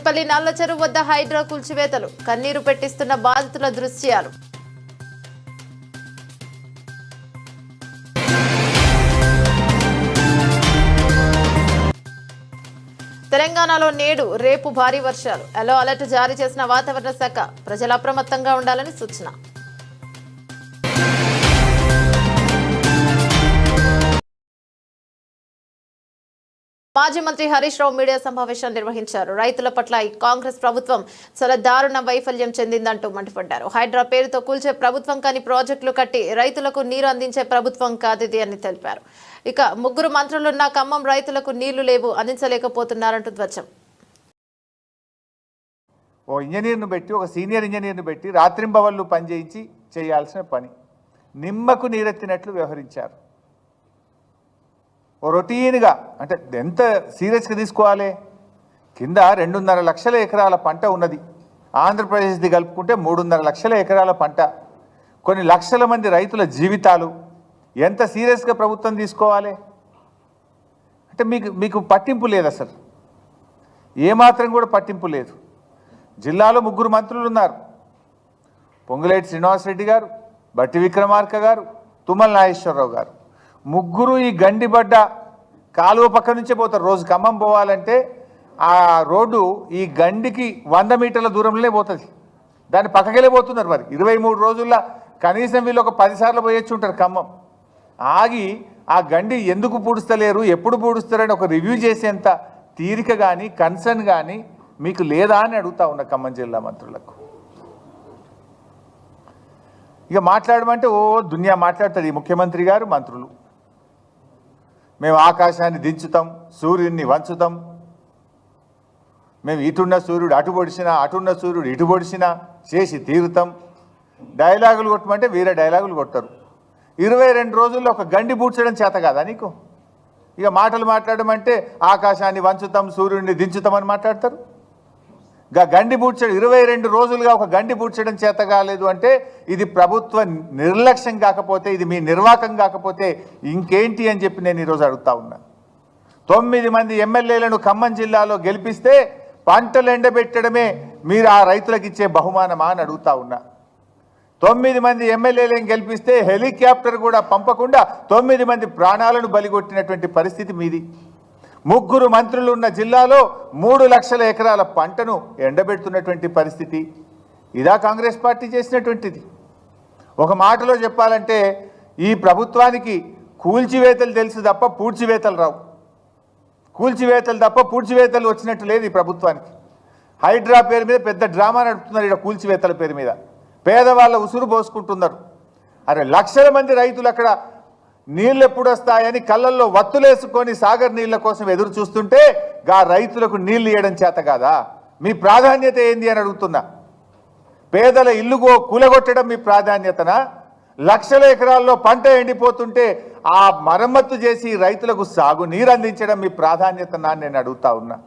పల్లి నల్ల చెరువు వద్ద హైడ్రా కూల్చివేతలు కన్నీరు పెట్టిస్తున్న బాధితుల దృశ్యాలు. తెలంగాణలో నేడు రేపు భారీ వర్షాలు. ఎల్లో అలర్ట్ జారీ చేసిన వాతావరణ శాఖ. ప్రజలు అప్రమత్తంగా ఉండాలని సూచన. మాజీ మంత్రి హరీష్ రావు మీడియా సమావేశం నిర్వహించారు. రైతుల పట్ల కాంగ్రెస్ ప్రభుత్వం చాలా దారుణ వైఫల్యం చెందిందంటూ మండిపడ్డారు. హైడ్రా పేరుతో కూల్చే ప్రభుత్వం కానీ ప్రాజెక్టులు కట్టి రైతులకు నీరు అందించే ప్రభుత్వం కాదిది అని తెలిపారు. ఇక ముగ్గురు మంత్రులున్న ఖమ్మం రైతులకు నీళ్లు లేవు, అందించలేకపోతున్నారంటూ ధ్వజం. ఓ ఇంజనీర్ను పెట్టి, ఒక సీనియర్ ఇంజనీర్ను పెట్టి రాత్రింబవళ్ళు పనిచేయించి చేయాల్సిన పని నిమ్మకు నీరెత్తినట్లు వ్యవహరించారు. ఓ రొటీన్గా అంటే ఎంత సీరియస్గా తీసుకోవాలి. కింద 2.5 లక్షల ఎకరాల పంట ఉన్నది. ఆంధ్రప్రదేశ్ది కలుపుకుంటే 3.5 లక్షల ఎకరాల పంట. కొన్ని లక్షల మంది రైతుల జీవితాలు. ఎంత సీరియస్గా ప్రభుత్వం తీసుకోవాలి అంటే మీకు పట్టింపు లేదు, అసలు ఏమాత్రం కూడా పట్టింపు లేదు. జిల్లాలో 3 మంత్రులు ఉన్నారు. పొంగులేటి శ్రీనివాసరెడ్డి గారు, బట్టి విక్రమార్క గారు, తుమ్మల నాగేశ్వరరావు గారు. ముగ్గురు ఈ గండిబడ్డ కాలువ పక్క నుంచే పోతారు. రోజు ఖమ్మం పోవాలంటే ఆ రోడ్డు ఈ గండికి 100 మీటర్ల దూరంలోనే పోతుంది. దాన్ని పక్కకెళ్ళే పోతున్నారు. మరి 23 రోజుల్లో కనీసం వీళ్ళు ఒక 10 సార్లు పోయొచ్చు ఉంటారు ఖమ్మం. ఆగి ఆ గండి ఎందుకు పూడుస్తలేరు, ఎప్పుడు పూడుస్తారని ఒక రివ్యూ చేసేంత తీరిక కానీ కన్సర్న్ కానీ మీకు లేదా అని అడుగుతా ఉన్న ఖమ్మం జిల్లా మంత్రులకు. ఇక మాట్లాడమంటే ఓ దునియా మాట్లాడుతుంది ఈ ముఖ్యమంత్రి గారు, మంత్రులు. మేము ఆకాశాన్ని దించుతాం, సూర్యుడిని వంచుతాం, మేము ఇటున్న సూర్యుడు అటు పొడిచినా, అటున్న సూర్యుడు ఇటు పొడిచినా చేసి తీరుతాం. డైలాగులు కొట్టమంటే వీరే డైలాగులు కొట్టరు. 22 రోజుల్లో ఒక గండి పూడ్చడం చేత కాదా నీకు? ఇక మాటలు మాట్లాడమంటే ఆకాశాన్ని వంచుతాం, సూర్యుడిని దించుతామని మాట్లాడతారు. గండి పూడ్చడం 22 రోజులుగా ఒక గండి పూడ్చడం చేత కాలేదు అంటే ఇది ప్రభుత్వ నిర్లక్ష్యం కాకపోతే, ఇది మీ నిర్వాకం కాకపోతే ఇంకేంటి అని చెప్పి నేను ఈరోజు అడుగుతా ఉన్నా. 9 మంది ఎమ్మెల్యేలను ఖమ్మం జిల్లాలో గెలిపిస్తే పంటలు ఎండబెట్టడమే మీరు ఆ రైతులకు ఇచ్చే బహుమానమా అని అడుగుతా ఉన్నా. 9 మంది ఎమ్మెల్యేలను గెలిపిస్తే హెలికాప్టర్ కూడా పంపకుండా 9 మంది ప్రాణాలను బలిగొట్టినటువంటి పరిస్థితి మీది. 3 మంత్రులు ఉన్న జిల్లాలో 3 లక్షల ఎకరాల పంటను ఎండబెడుతున్నటువంటి పరిస్థితి. ఇదా కాంగ్రెస్ పార్టీ చేసినటువంటిది? ఒక మాటలో చెప్పాలంటే ఈ ప్రభుత్వానికి కూల్చివేతలు తెలుసు తప్ప పూడ్చివేతలు రావు. కూల్చివేతలు తప్ప పూడ్చివేతలు వచ్చినట్టు లేదు ఈ ప్రభుత్వానికి. హైడ్రా పేరు మీద పెద్ద డ్రామా నడుపుతున్నారు. ఇక్కడ కూల్చివేతల పేరు మీద పేదవాళ్ళ ఉసురు పోసుకుంటున్నారు. అరే లక్షల మంది రైతులు అక్కడ నీళ్ళు ఎప్పుడు వస్తాయని కళ్ళల్లో వత్తులేసుకొని సాగర్ నీళ్ళ కోసం ఎదురు చూస్తుంటే గా రైతులకు నీళ్లు ఇవ్వడం చేత కాదా? మీ ప్రాధాన్యత ఏంది అని అడుగుతున్నా. పేదల ఇల్లు కూలగొట్టడం మీ ప్రాధాన్యతనా? లక్షల ఎకరాల్లో పంట ఎండిపోతుంటే ఆ మరమ్మత్తు చేసి రైతులకు సాగు నీరు అందించడం మీ ప్రాధాన్యతనా అని నేను అడుగుతా ఉన్నా.